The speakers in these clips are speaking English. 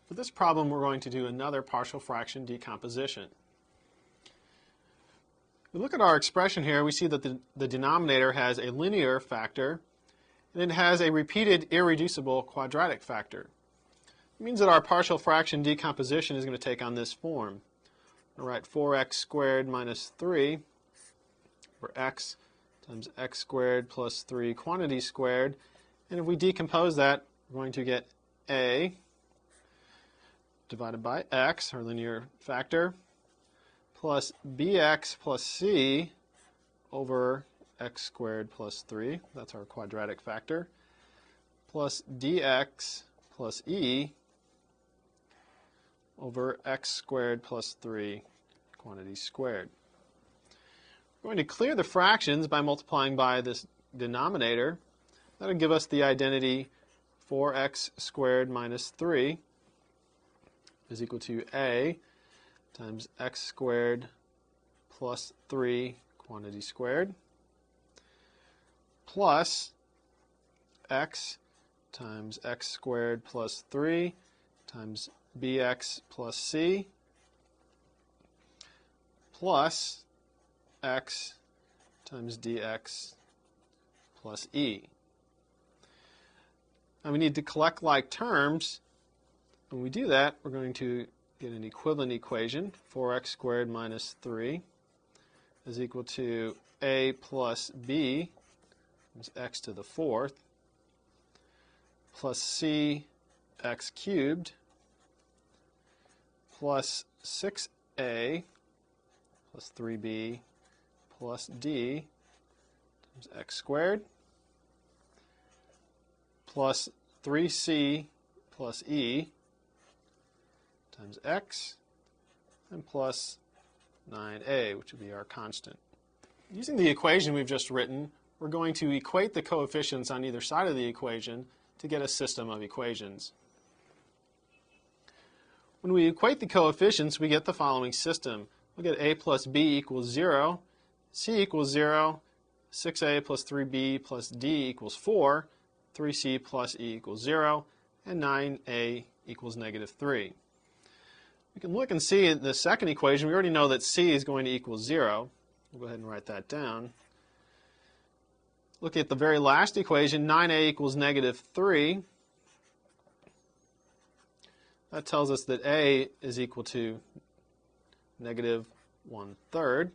For this problem, we're going to do another partial fraction decomposition. We look at our expression here, we see that the denominator has a linear factor and it has a repeated irreducible quadratic factor. It means that our partial fraction decomposition is going to take on this form. I'll write 4x squared minus 3 over x times x squared plus 3 quantity squared. And if we decompose that, we're going to get a divided by x, our linear factor, plus bx plus c over x squared plus 3, that's our quadratic factor, plus dx plus e over x squared plus 3 quantity squared. We're going to clear the fractions by multiplying by this denominator. That'll give us the identity 4x squared minus 3 is equal to a times x squared plus 3 quantity squared plus x times x squared plus 3 times bx plus c plus x times dx plus e. Now we need to collect like terms. When we do that, we're going to get an equivalent equation. 4x squared minus 3 is equal to a plus b, is x to the 4th, plus c x cubed plus 6a plus 3b plus d times x squared plus 3c plus e times x and plus 9a, which would be our constant. Using the equation we've just written, we're going to equate the coefficients on either side of the equation to get a system of equations. When we equate the coefficients, we get the following system. We'll get a plus b equals 0, c equals 0, 6a plus 3b plus d equals 4, 3c plus e equals 0, and 9a equals negative 3. We can look and see in the second equation, we already know that c is going to equal 0. We'll go ahead and write that down. Look at the very last equation, 9a equals negative 3. That tells us that a is equal to negative 1/3.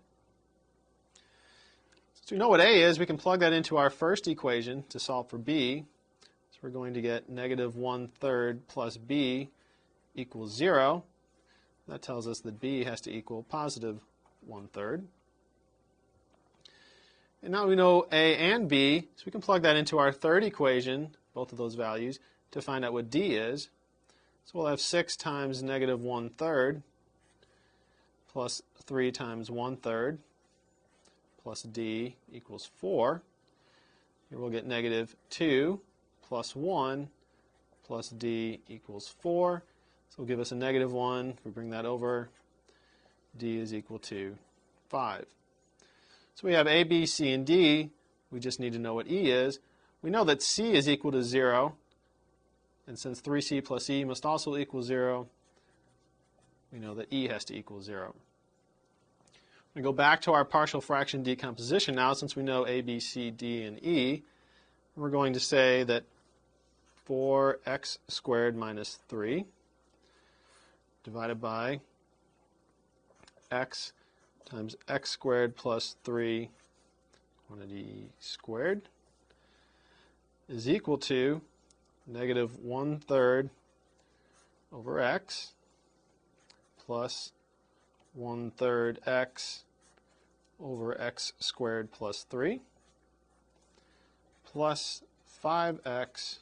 Since we know what a is, we can plug that into our first equation to solve for b. So we're going to get negative 1/3 plus b equals 0. That tells us that b has to equal positive 1/3. And now we know a and b, so we can plug that into our third equation, both of those values, to find out what d is. So we'll have 6 times negative 1/3 plus 3 times 1/3 plus d equals 4. Here we'll get negative 2 plus 1 plus d equals 4. So it'll give us a negative 1. If we bring that over, d is equal to 5. So we have a, b, c, and d. We just need to know what e is. We know that c is equal to 0. And since 3c plus e must also equal 0, we know that e has to equal 0. We go back to our partial fraction decomposition now, since we know a, b, c, d, and e. We're going to say that 4x squared minus 3 divided by x times x squared plus 3 quantity squared is equal to negative 1/3 over x plus 1/3 x over x squared plus 3 plus 5x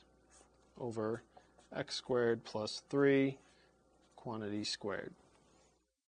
over x squared plus 3 quantity squared.